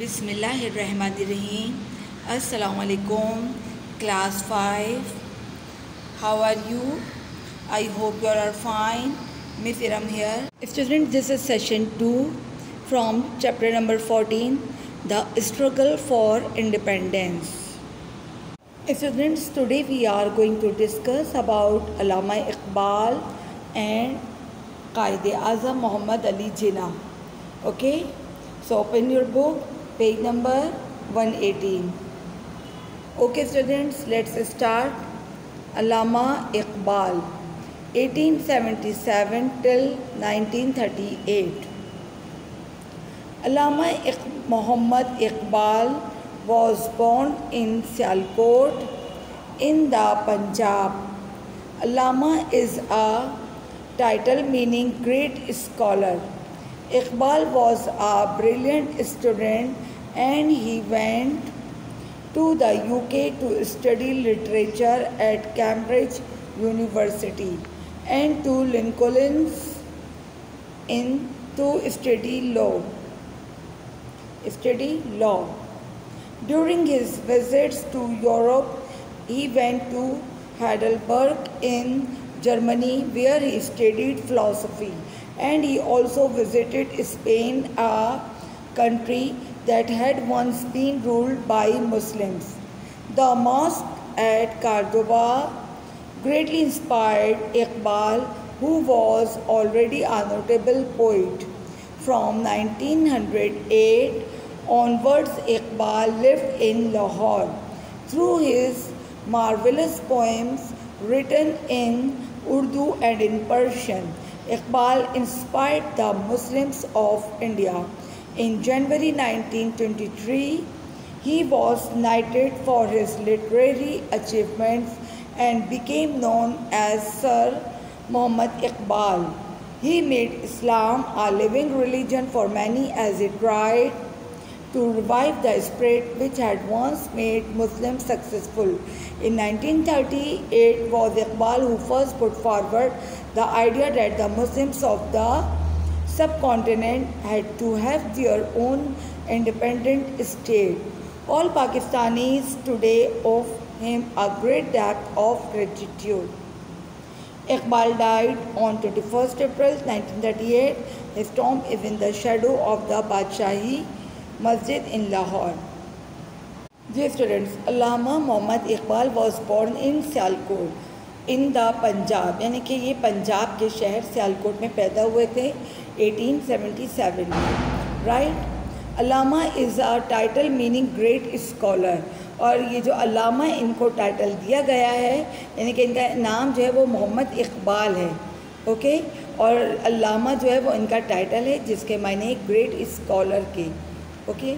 बिस्मिल्लाहिर्रहमानिर्रहीम। अस्सलाम वालेकुम class 5। How are you? I hope you all are fine. Miss Iram here. Students, this is session 2 from chapter number 14, The Struggle for Independence. Students, today we are going to discuss about Allama Iqbal and Qaid-e-Azam Muhammad Ali Jinnah. Okay, so open your book, page number 118. Okay students, let's start. Allama Iqbal, 1877 till 1938. Allama Muhammad Iqbal was born in Sialkot in the Punjab. Allama is a title meaning great scholar. Iqbal was a brilliant student and he went to the UK to study literature at Cambridge University and to Lincoln's Inn to study law. During his visits to Europe, he went to Heidelberg in Germany where he studied philosophy, and he also visited Spain, a country that had once been ruled by Muslims. The mosque at Cordoba greatly inspired Iqbal, who was already a notable poet. From 1908 onwards, Iqbal lived in Lahore. Through his marvelous poems written in Urdu and in Persian, Iqbal inspired the Muslims of India. In January 1923, he was knighted for his literary achievements and became known as Sir Muhammad Iqbal. He made Islam a living religion for many as he tried to revive the spirit which had once made Muslims successful. In 1930, it was Iqbal who first put forward the idea that the Muslims of the subcontinent had to have their own independent state. All Pakistanis today owe him a great debt of gratitude. Iqbal died on 21st April 1938. His tomb is in the shadow of the Badshahi Masjid in Lahore. Dear students, Allama Muhammad Iqbal was born in Sialkot in the Punjab, यानी कि ये पंजाब के शहर सियालकोट में पैदा हुए थे 1877 में, right. Allama is a title meaning great scholar, और ये जो अल्लामा इनको टाइटल दिया गया है, यानी कि इनका नाम जो है वो मोहम्मद इकबाल है, ओके। और अल्लामा जो है वो इनका टाइटल है जिसके मायने ग्रेट स्कॉलर के, okay.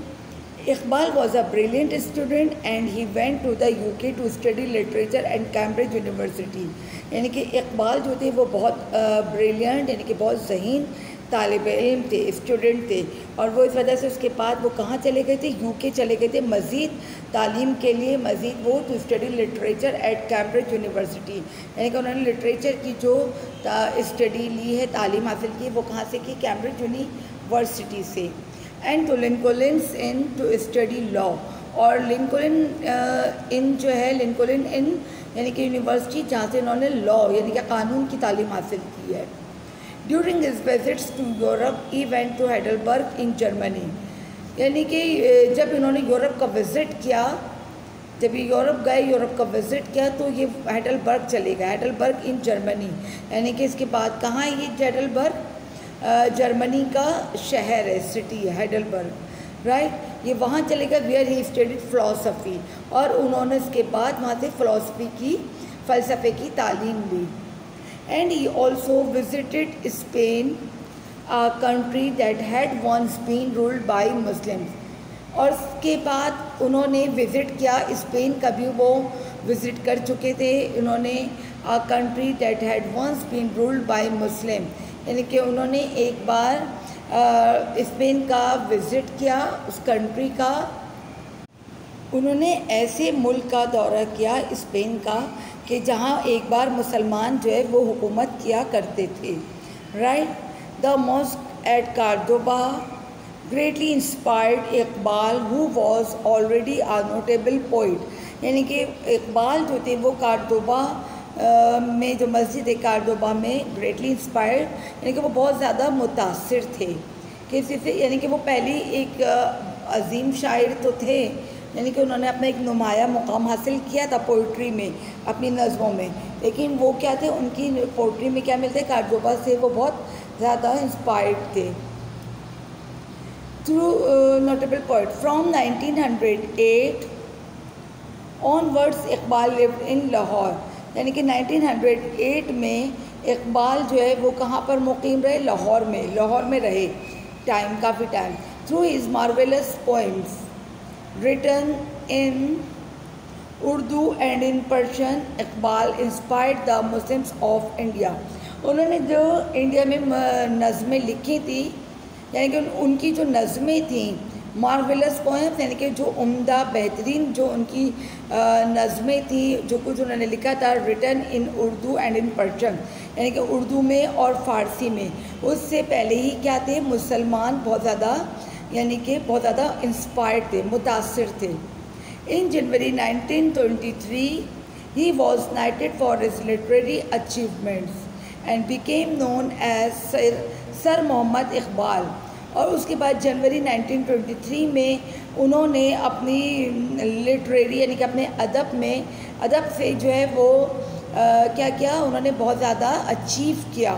Iqbal was a brilliant student and he went to the UK to study literature at Cambridge University. यानी कि इकबाल जो थे वो बहुत ब्रिलियंट यानी कि बहुत ज़हीन तालिब इल्म थे, स्टूडेंट थे, और वो इस वजह से उसके बाद वो कहाँ चले गए थे, UK चले गए थे मज़ीद तालीम के लिए, मज़ीद वो to study literature at Cambridge University. यानी कि उन्होंने लिटरेचर की जो स्टडी ली है, तालीम हासिल की, वो कहाँ से की, कैम्ब्रिज यूनिवर्सिटी से। And to Lincoln's Inn to study law, और लिंकॉल्न इन जो है, लिंकॉल्न इन यानी कि यूनिवर्सिटी जहाँ से इन्होंने लॉ यानी कि कानून की तालीम हासिल की है। During his visits to Europe he went to Heidelberg in Germany, यानी कि जब इन्होंने यूरोप का विज़िट किया, जब ये यूरोप गए, यूरोप का विज़िट किया, तो ये हाइडेलबर्ग चले गए, हाइडेलबर्ग इन जर्मनी, यानी कि इसके बाद कहाँ है ये हाइडेलबर्ग, जर्मनी का शहर है, सिटी है हाइडेलबर्ग, राइट। ये वहाँ चले गए वेयर ही स्टडीड फ़िलासफ़ी, और उन्होंने इसके बाद वहाँ से फ़िलासफ़ी की, फ़लसफ़े की तालीम ली। And he also visited Spain, a country that had once been ruled by Muslims, और उसके बाद उन्होंने विज़िट किया स्पेन का भी वो विज़िट कर चुके थे। उन्होंने a country that had once been ruled by Muslim, यानी कि उन्होंने एक बार स्पेन का विज़िट किया, उस कंट्री का, उन्होंने ऐसे मुल्क का दौरा किया स्पेन का कि जहाँ एक बार मुसलमान जो है वो हुकूमत किया करते थे, right. The mosque at Cordoba greatly inspired Iqbal. Iqbal who was already a notable poet, यानी कि इकबाल जो थे वो कार्दोबा में जो मस्जिद है कार्दोबा में ग्रेटली इंस्पायर्ड, यानी कि वो बहुत ज़्यादा मुतासिर थे किसी से, यानी कि वो पहली एक अजीम शायर तो थे, यानी कि उन्होंने अपना एक नुमाया मुकाम हासिल किया था पोइट्री में अपनी नज़मों में, लेकिन वो क्या थे, उनकी पोइट्री में क्या मिलते, कार्दोबा से वो बहुत ज़्यादा इंस्पायर्ड थे। Through notable poet from 1908 onwards Iqbal lived in Lahore, यानी कि 1908 में इकबाल जो है वो कहाँ पर मुकीम रहे, लाहौर में रहे काफ़ी time. Through his marvellous poems written in Urdu and in Persian, Iqbal inspired the Muslims of India. उन्होंने जो इंडिया में नज़में लिखी थी, यानी कि उनकी जो नज़में थी मार्वेलस पोएम्स, यानी कि जो उम्दा बेहतरीन जो उनकी नज़में थी, जो कुछ उन्होंने लिखा था written in Urdu and in Persian, यानी कि उर्दू में और फ़ारसी में, उससे पहले ही क्या थे, मुसलमान बहुत ज़्यादा, यानी कि बहुत ज़्यादा इंस्पायर्ड थे, मुतासिर थे। In January 1923 he was knighted for his literary achievements and became known as sir Mohammad Iqbal. और उसके बाद जनवरी 1923 में उन्होंने अपनी लिटरेरी, यानी कि अपने अदब से जो है वो क्या किया, उन्होंने बहुत ज़्यादा अचीव किया,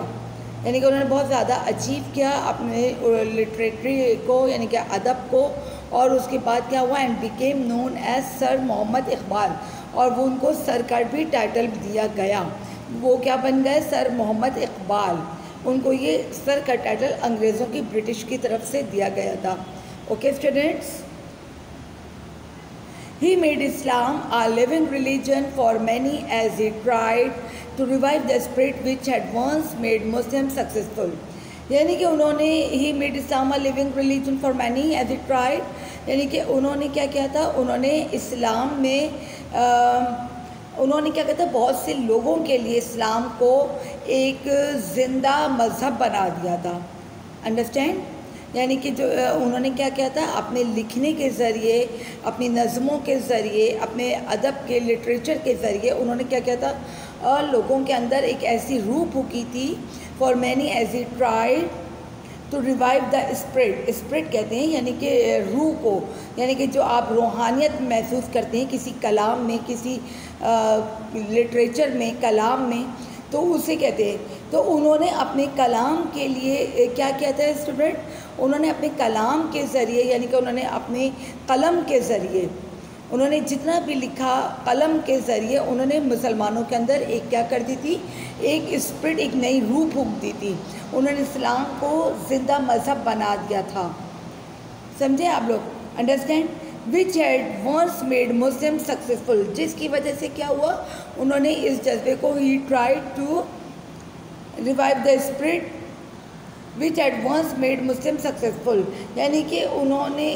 यानी कि उन्होंने बहुत ज़्यादा अचीव किया अपने लिटरेरी को, यानी कि अदब को। और उसके बाद क्या हुआ, and became known as sir Mohammad Iqbal, और वो उनको सर का भी टाइटल दिया गया, वो क्या बन गए, सर मोहम्मद इकबाल। उनको ये सर का टाइटल अंग्रेज़ों की, ब्रिटिश की तरफ से दिया गया था। Okay students, he made Islam a living religion for many as he tried to revive the spirit which had once made Muslims successful। यानी कि उन्होंने he made Islam a living religion for many as he tried, यानी कि उन्होंने क्या किया था, उन्होंने इस्लाम में उन्होंने क्या कहता है, बहुत से लोगों के लिए इस्लाम को एक ज़िंदा मज़हब बना दिया था। अंडरस्टैंड, यानी कि जो उन्होंने क्या किया था, अपने लिखने के ज़रिए, अपनी नज़मों के ज़रिए, अपने अदब के लिटरेचर के ज़रिए उन्होंने क्या किया था, और लोगों के अंदर एक ऐसी रूह फूकी थी, for many age he tried to revive the spirit कहते हैं, यानी कि रूह को, यानी कि जो आप रूहानियत महसूस करते हैं किसी कलाम में, किसी लिटरेचर में, कलाम में, तो उसे कहते हैं। तो उन्होंने अपने कलाम के लिए क्या किया था स्टूडेंट, उन्होंने अपने कलाम के ज़रिए, यानी कि उन्होंने अपने कलम के ज़रिए, उन्होंने जितना भी लिखा कलम के ज़रिए, उन्होंने मुसलमानों के अंदर एक क्या कर दी थी, एक स्पिरिट, एक नई रूह फूंक दी थी। उन्होंने इस्लाम को ज़िंदा मज़हब बना दिया था। समझे आप लोग, understand, which had once made Muslim successful, जिसकी वजह से क्या हुआ, उन्होंने इस जज्बे को, he tried to revive the spirit which had once made Muslim successful, यानी कि उन्होंने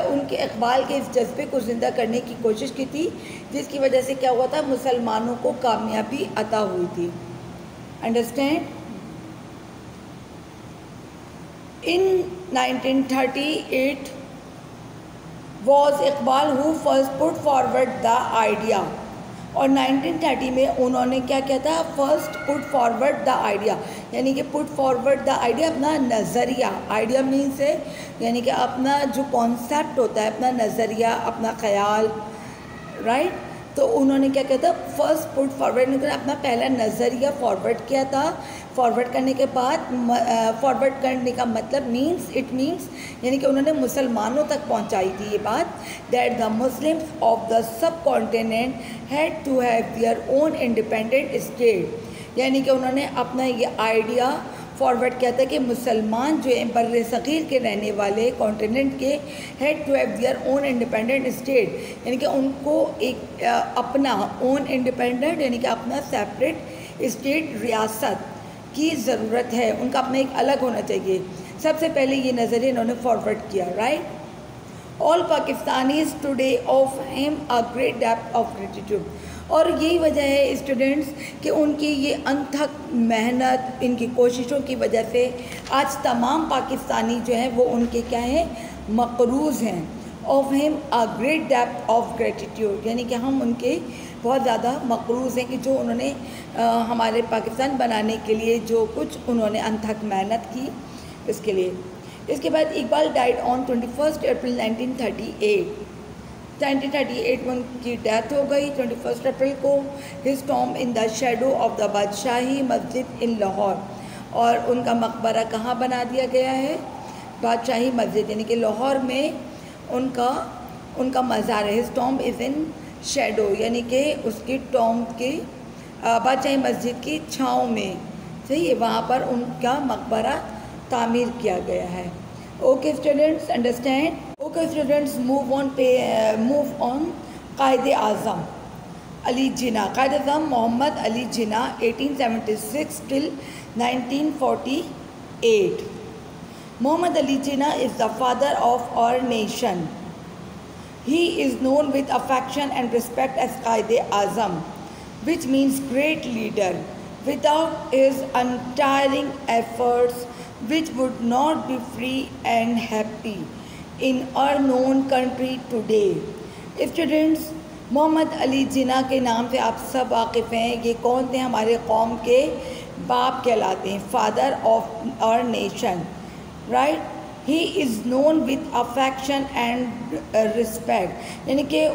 उनके इकबाल के इस जज्बे को ज़िंदा करने की कोशिश की थी, जिसकी वजह से क्या हुआ था, मुसलमानों को कामयाबी अता हुई थी। Understand, in 1938 was Iqbal who first put forward the idea, और 1930 में उन्होंने क्या किया था, first put forward the idea, यानी कि पुट फॉरवर्ड द आइडिया, अपना नज़रिया, आइडिया मीन्स है यानी कि अपना जो कॉन्सेप्ट होता है, अपना नज़रिया, अपना ख्याल, राइट। तो उन्होंने क्या किया था, फर्स्ट पुट फॉरवर्ड, उन्होंने अपना पहला नज़रिया फॉरवर्ड किया था। फॉरवर्ड करने के बाद, फॉरवर्ड करने का मतलब मीन्स, इट मीन्स यानी कि उन्होंने मुसलमानों तक पहुंचाई थी ये बात, that the Muslims of the subcontinent had to have their own independent state, यानी कि उन्होंने अपना ये आइडिया फॉरवर्ड किया था कि मुसलमान जो हैं बर्रे सग़ीर के रहने वाले कॉन्टिनेंट के, had to have their own independent state, यानी कि उनको एक अपना ओन इंडिपेंडेंट, यानी कि अपना सेपरेट स्टेट, रियासत की ज़रूरत है, उनका अपना एक अलग होना चाहिए। सबसे पहले ये नज़रिया इन्होंने फॉरवर्ड किया, right. All Pakistanis today of him a great depth of gratitude, और यही वजह है स्टूडेंट्स कि उनकी ये अनथक मेहनत, इनकी कोशिशों की वजह से आज तमाम पाकिस्तानी जो हैं वो उनके क्या हैं, मक़रूज़ हैं, of him a great depth of gratitude, यानी कि हम उनके बहुत ज़्यादा मकरूज़ हैं कि जो उन्होंने हमारे पाकिस्तान बनाने के लिए जो कुछ उन्होंने अनथक मेहनत की इसके लिए। इसके बाद इकबाल डाइड ऑन 21 अप्रैल 1938। 1938 में उनकी डेथ हो गई 21 अप्रैल को। His tomb in the shadow of the Badshahi Masjid in Lahore, और उनका मकबरा कहाँ बना दिया गया है? बादशाही मस्जिद, यानी कि लाहौर में उनका मज़ार है। His Tom is in shadow, यानी कि उसकी टॉम के बादशाही मस्जिद की छाँव में, सही है, वहाँ पर उनका मकबरा तामीर किया गया है। Okay students, understand. Okay students, move on कायदे आज़म अली जिन्ना। कायदे आज़म मोहम्मद अली जिन्ना 1876 till 1948। Muhammad Ali Jinnah is the father of our nation. He is known with affection and respect as Qaid-e-Azam, which means great leader. Without his untiring efforts, which would not be free and happy in our known country today. Students, Mohammad Ali जिन्ना के नाम से आप सब वाकिफ़ हैं। ये कौन थे? हमारे कौम के बाप कहलाते हैं, father of our nation, right. He is known with affection and respect, यानी कि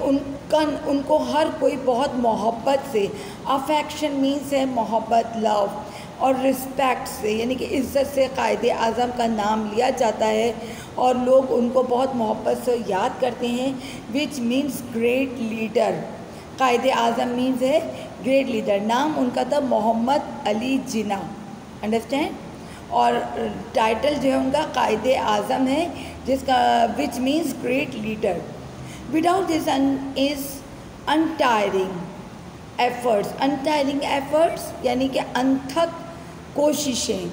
उनको हर कोई बहुत मोहब्बत से, अफेक्शन मीन्स है मोहब्बत, लव, और रिस्पेक्ट से यानी कि इज़्ज़त से कायदे आज़म का नाम लिया जाता है और लोग उनको बहुत मोहब्बत से याद करते हैं। Which means great leader. Quaide Azam means है ग्रेट लीडर। नाम उनका था मोहम्मद अली जिन्ना, अंडरस्टैंड। और टाइटल जो है उनका कायदे आज़म है, जिसका which means great leader. Without this is untiring efforts. Untiring efforts यानी कि अनथक कोशिशें,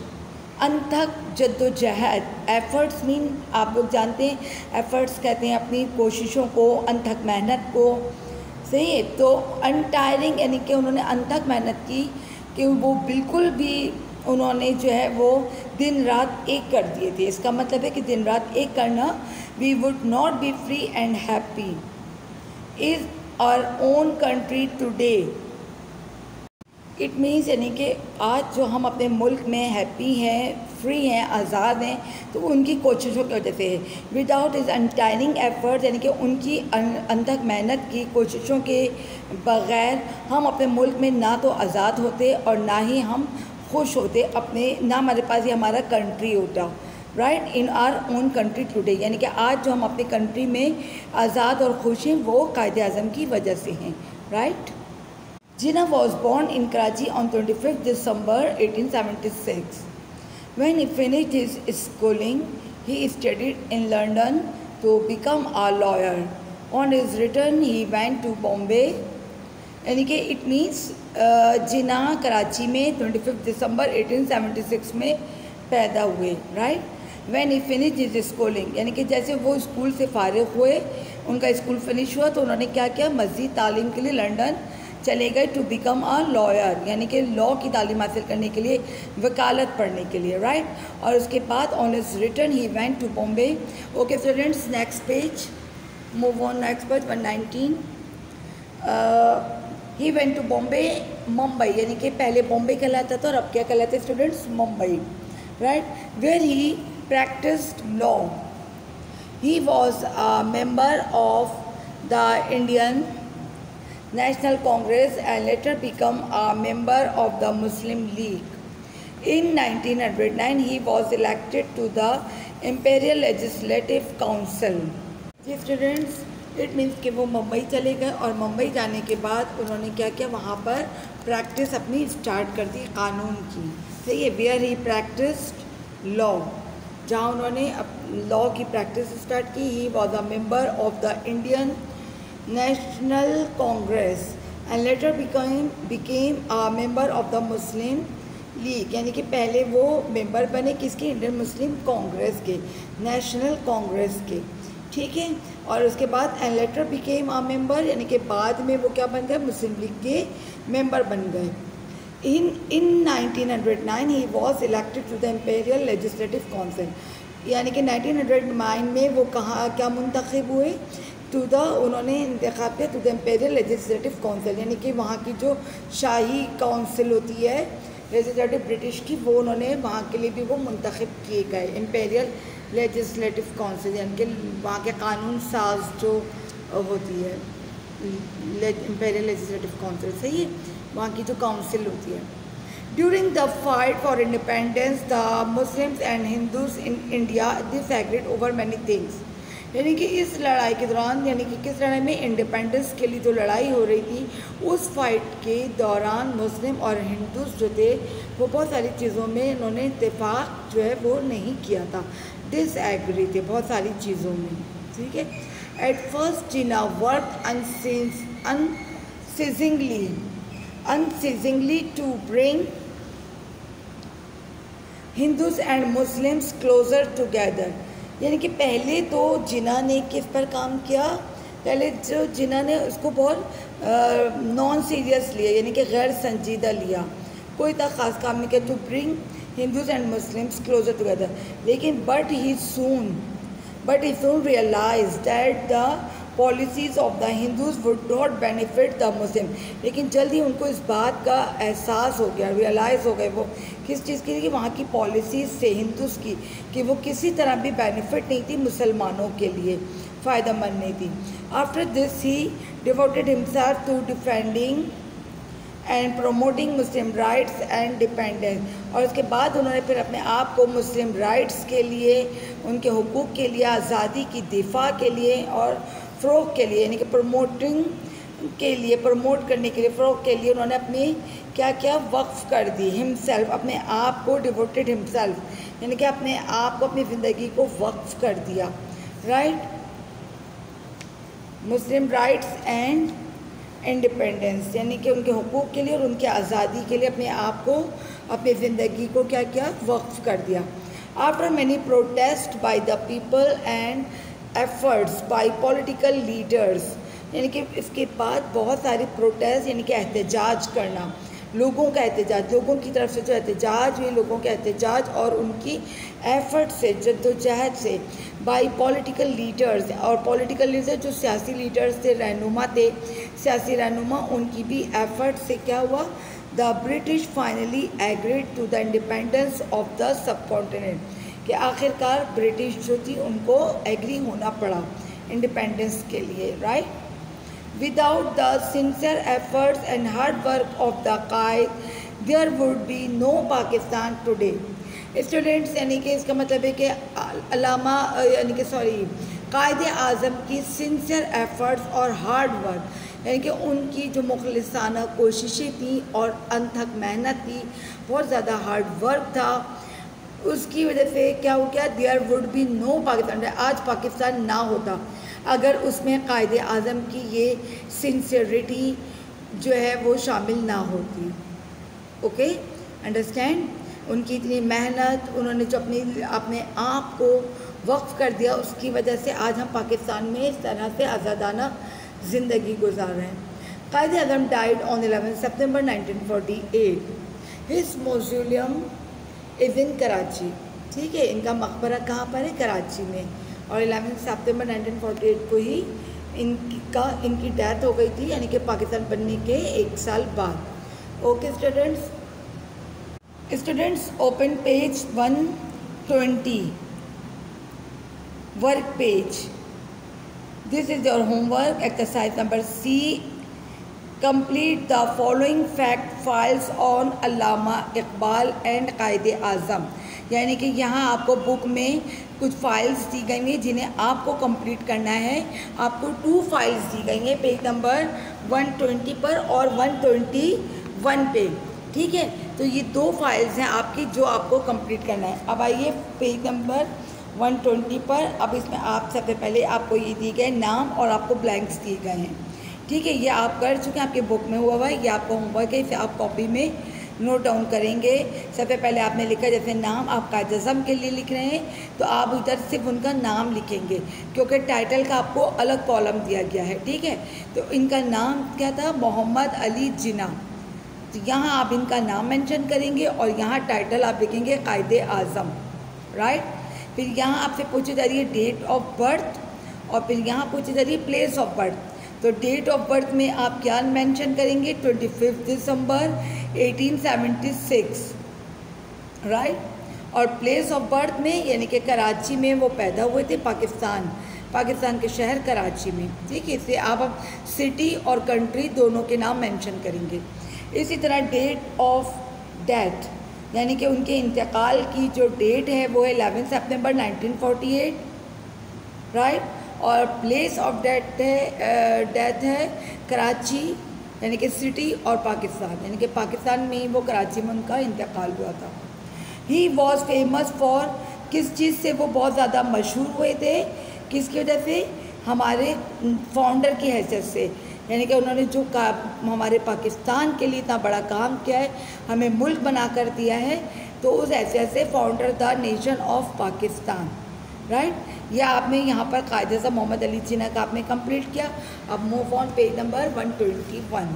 अनथक जद्दोजहद। एफ़र्ट्स मीन आप लोग जानते हैं, एफ़र्ट्स कहते हैं अपनी कोशिशों को, अनथक मेहनत को, सही है। तो अनटायरिंग यानी कि उन्होंने अनथक मेहनत की कि वो बिल्कुल भी उन्होंने जो है वो दिन रात एक कर दिए थे। इसका मतलब है कि दिन रात एक करना। We would not be free and happy is our own country today. It means यानी कि आज जो हम अपने मुल्क में हैप्पी हैं, फ्री हैं, आज़ाद हैं, तो उनकी कोशिशों की वजह से है। विदाउट इज़ अनटायरिंग एफर्ट यानी कि उनकी अनथक मेहनत की कोशिशों के बग़ैर हम अपने मुल्क में ना तो आज़ाद होते और ना ही हम खुश होते, अपने ना हमारे पास ये हमारा कंट्री होता, right. In our own country today यानी कि आज जो हम अपनी कंट्री में आज़ाद और खुश हैं वो कायदे आज़म की वजह से हैं, right. Jinnah was born in Karachi on 25th December 1876. When he finished his schooling, he studied in London to become a lawyer. On his return, he went to Bombay. यानी कि इट मीन्स जिन्ना कराची में 25 दिसंबर 1876 में पैदा हुए, right. When he finish his schooling यानी कि जैसे वो स्कूल से फारिग हुए, उनका स्कूल फिनिश हुआ तो उन्होंने क्या किया, मज़ीद तालीम के लिए लंदन चले गए टू बिकम अ लॉयर, यानी कि लॉ की तालीम हासिल करने के लिए, वकालत पढ़ने के लिए, राइट। और उसके बाद on his return he went to Bombay. Okay students, next page, move on next page 119। He went to Bombay, Mumbai, यानी कि पहले बॉम्बे कहलाता था और अब क्या कहलाता है students, Mumbai, right. Where he practised law. He was a member of the Indian National Congress and later become a member of the Muslim League. In 1909, he was elected to the Imperial Legislative Council. जी students, it means कि वो मुंबई चले गए और मुंबई जाने के बाद उन्होंने क्या किया, वहाँ पर प्रैक्टिस अपनी स्टार्ट कर दी कानून की, सही है। वेयर ही प्रैक्टिस्ड लॉ, जहाँ उन्होंने लॉ की प्रैक्टिस स्टार्ट की। ही was a member of the Indian National Congress and later became a member of the Muslim League, यानी कि पहले वो मेंबर बने किसके, इंडियन मुस्लिम कांग्रेस के, नेशनल कांग्रेस के, ठीक है। और उसके बाद and later became a member यानी कि बाद में वो क्या बन गए, मुस्लिम लीग के मेंबर बन गए। In 1909 he was elected to the Imperial Legislative Council. यानी कि 1909 में वो कहाँ क्या मुंतखब हुए टू द, उन्होंने इंतखाब किया to the imperial legislative council, यानी कि वहाँ की जो शाही काउंसिल होती है लेजिस्लेटिव ब्रिटिश की, वो उन्होंने वहाँ के लिए भी वो मुंतखब किए गए, इम्पेरियल लेजिस्लेटिव काउंसिल, यानी कि वहाँ के कानून साज जो होती है इम्पेरियल लेजिस्लेटिव काउंसिल, सही है, वहाँ की जो काउंसिल होती है। During the fight for independence, the Muslims and Hindus in India disagreed over many things. यानी कि इस लड़ाई के दौरान, यानी कि किस लड़ाई में, इंडिपेंडेंस के लिए जो लड़ाई हो रही थी, उस फाइट के दौरान मुस्लिम और हिंदूज जो थे वो बहुत सारी चीज़ों में इन्होंने इत्तेफाक जो है वो नहीं किया था, डिसएग्री थे बहुत सारी चीज़ों में, ठीक है। At first Jinnah work unceasingly to bring Hindus and Muslims closer together, यानी कि पहले तो जिना ने किस पर काम किया, पहले जो जिना ने उसको बहुत नॉन सीरियस लिया, यानी कि गैर संजीदा लिया, कोई इतना ख़ास काम नहीं किया to bring Hindus and Muslims closer together, लेकिन but he soon realized that the policies of the Hindus would not benefit the Muslim, लेकिन जल्दी उनको इस बात का एहसास हो गया, रियलाइज़ हो गए वो किस चीज़ की, कि वहाँ की पॉलिसीज़ से हिंदूस की, कि वो किसी तरह भी बेनिफिट नहीं थी, मुसलमानों के लिए फ़ायदेमंद नहीं थी। After this he devoted himself to defending and promoting Muslim rights and dependence, और उसके बाद उन्होंने फिर अपने आप को मुस्लिम राइट्स के लिए, उनके हुकूक़ के लिए, आज़ादी की दिफा के लिए और फ़रोग़ के लिए, यानी कि प्रमोटिंग के लिए, प्रमोट करने के लिए, फ़रोग़ के लिए उन्होंने अपनी क्या क्या वक्फ़ कर दी, हिमसेल्फ, अपने आप को, डिवोटेड हिमसेल्फ, यानी कि अपने आप को, अपनी ज़िंदगी को वक्फ़ कर दिया, right, Muslim rights and independence, यानी कि उनके हुकूक़ के लिए और उनकी आज़ादी के लिए अपने आप को, अपनी ज़िंदगी को क्या क्या वक्फ़ कर दिया। After many protest by the people and efforts bye political leaders, यानी कि इसके बाद बहुत सारी प्रोटेस्ट, यानी कि एहतजाज करना, लोगों का एहतजाज, लोगों की तरफ से जो एहतजाज हुई, लोगों के एहतजाज और उनकी एफ़र्ट से, जद्दोजहद से, बाई पॉलिटिकल लीडर्स, और पॉलिटिकल लीडर्स जो सियासी लीडर्स थे, रहनुमा थे, सियासी रहनुमा, उनकी भी एफ़र्ट से क्या हुआ, the British finally agreed to the independence of the subcontinent, कि आखिरकार ब्रिटिश जो थी उनको एग्री होना पड़ा इंडिपेंडेंस के लिए, right. Without the sincere efforts and hard work of the Qaid, there would be no Pakistan today. Students, यानी कि इसका मतलब है कि अल्लामा, यानी कि कायद आज़म की सिंसियर एफ़र्ट्स और हार्ड वर्क, यानी कि उनकी जो मुखलिसाना कोशिशें थी और अनथक मेहनत थी, बहुत ज़्यादा हार्ड वर्क था, उसकी वजह से क्या हो गया, there would be no Pakistan, आज पाकिस्तान ना होता अगर उसमें कायद आज़म की ये सिंसियरिटी जो है वो शामिल ना होती। ओके, अंडरस्टैंड, उनकी इतनी मेहनत, उन्होंने जो अपने आप को वक्फ कर दिया, उसकी वजह से आज हम पाकिस्तान में इस तरह से आज़ादाना ज़िंदगी गुजार रहे हैं। कायद आज़म डाइड ऑन 11 सितंबर 1948। His mausoleum is in Karachi, ठीक है, इनका मकबरा कहाँ पर है, कराची में, और 11 सितंबर 1948 को ही इनकी डेथ हो गई थी, यानी कि पाकिस्तान बनने के 1 साल बाद। Okay students, open page 120, work page, this is your homework, exercise number C, complete the following fact files on Allama Iqbal and Quaid Azam, यानी कि यहाँ आपको बुक में कुछ फाइल्स दी गई हैं जिन्हें आपको कंप्लीट करना है। आपको 2 फाइल्स दी गई हैं, पेज नंबर 120 पर और 121 पे, ठीक है। तो ये 2 फाइल्स हैं आपकी जो आपको कंप्लीट करना है। अब आइए पेज नंबर 120 पर। अब इसमें आप सबसे पहले आपको ये दिए गए नाम और आपको ब्लैंक्स दिए गए हैं, ठीक है। ये आप कर चुके हैं, आपके बुक में हुआ है, ये आपका होमवर्क है, इसे आप कॉपी में नोट डाउन करेंगे। सबसे पहले आपने लिखा, जैसे नाम आप कायद आज़म के लिए लिख रहे हैं तो आप इधर सिर्फ उनका नाम लिखेंगे, क्योंकि टाइटल का आपको अलग कॉलम दिया गया है, ठीक है। तो इनका नाम क्या था, मोहम्मद अली जिना, तो यहाँ आप इनका नाम मेंशन करेंगे और यहाँ टाइटल आप लिखेंगे कायद आज़म, राइट। फिर यहाँ आपसे पूछी जा रही है डेट ऑफ बर्थ, और फिर यहाँ पूछी जा रही है प्लेस ऑफ बर्थ। तो डेट ऑफ बर्थ में आप क्या मेंशन करेंगे? 25 दिसंबर 1876, राइट। और प्लेस ऑफ बर्थ में यानी कि कराची में वो पैदा हुए थे, पाकिस्तान के शहर कराची में, ठीक है। इससे आप सिटी और कंट्री दोनों के नाम मेंशन करेंगे। इसी तरह डेट ऑफ डेथ यानी कि उनके इंतकाल की जो डेट है वो है 11 सितंबर 1948, राइट। और प्लेस ऑफ डेथ है कराची यानी कि सिटी, और पाकिस्तान यानी कि पाकिस्तान में ही वो कराची में उनका इंतकाल हुआ था। ही वॉज फेमस फॉर, किस चीज़ से वो बहुत ज़्यादा मशहूर हुए थे? किसकी वजह से? हमारे फाउंडर की हैसियत से, यानी कि उन्होंने जो हमारे पाकिस्तान के लिए इतना बड़ा काम किया है, हमें मुल्क बना कर दिया है, तो उस हैसियत से founder the nation of Pakistan, right. यह आपने यहाँ पर कायदे से मोहम्मद अली जिन्ना का आपने कंप्लीट किया। अब मूव ऑन पेज नंबर 121।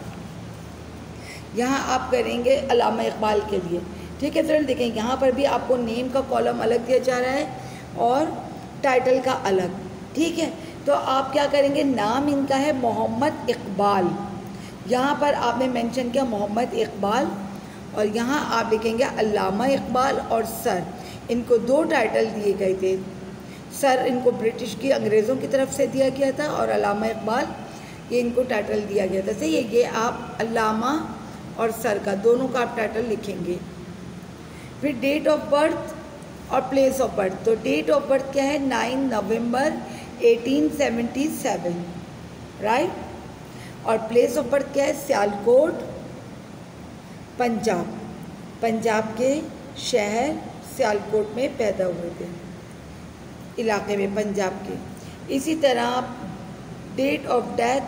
यहाँ आप करेंगे अल्लामा इकबाल के लिए, ठीक है फ्रेंड। देखें यहाँ पर भी आपको नेम का कॉलम अलग दिया जा रहा है और टाइटल का अलग, ठीक है। तो आप क्या करेंगे? नाम इनका है मोहम्मद इकबाल, यहाँ पर आपने मेंशन किया मोहम्मद इकबाल, और यहाँ आप लिखेंगे अल्लामा इकबाल और सर। इनको 2 टाइटल दिए गए थे। सर इनको ब्रिटिश की अंग्रेज़ों की तरफ से दिया गया था, और अल्लामा इकबाल ये इनको टाइटल दिया गया था। सही है, ये आप अल्लामा और सर का दोनों का आप टाइटल लिखेंगे। फिर डेट ऑफ बर्थ और प्लेस ऑफ बर्थ। तो डेट ऑफ बर्थ क्या है? 9 नवंबर 1877, राइट। और प्लेस ऑफ बर्थ क्या है? सियालकोट, पंजाब के शहर सियालकोट में पैदा हुए थे, इलाके में, पंजाब के। इसी तरह डेट ऑफ डेथ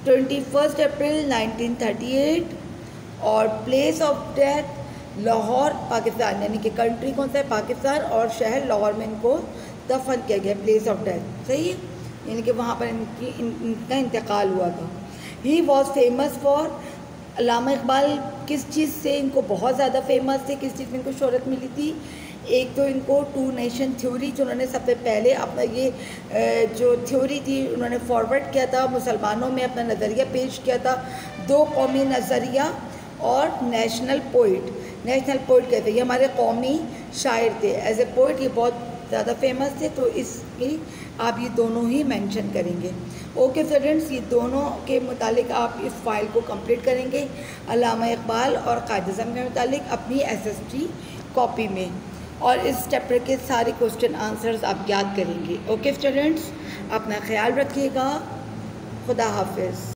21 अप्रैल 1938, और place of death Lahore, Pakistan, यानी कि कंट्री कौन सा है? पाकिस्तान, और शहर लाहौर में इनको दफन किया गया, प्लेस ऑफ डेथ, सही है, यानी कि वहाँ पर इनका इंतकाल हुआ था। ही वॉज फेमस फॉर, अल्लामा इकबाल किस चीज़ से इनको बहुत ज़्यादा फेमस थे, किस चीज़ में इनको शोहरत मिली थी? एक तो इनको 2 नेशन थ्योरी, जो उन्होंने सबसे पहले अपना ये जो थ्योरी थी उन्होंने फॉरवर्ड किया था, मुसलमानों में अपना नज़रिया पेश किया था, 2 कौमी नज़रिया, और नेशनल पोइट कहते हैं, ये हमारे कौमी शायर थे। एज ए पोइट ये बहुत ज़्यादा फेमस थे, तो इसकी आप ये दोनों ही मेंशन करेंगे। ओके स्टूडेंट्स, ये दोनों के मुतालिक आप इस फाइल को कंप्लीट करेंगे, अल्लामा इकबाल और कायद अज़म के मुतालिक अपनी SST कॉपी में, और इस चैप्टर के सारे क्वेश्चन आंसर्स आप याद करेंगे। ओके स्टूडेंट्स, अपना ख्याल रखिएगा। खुदा हाफिज़।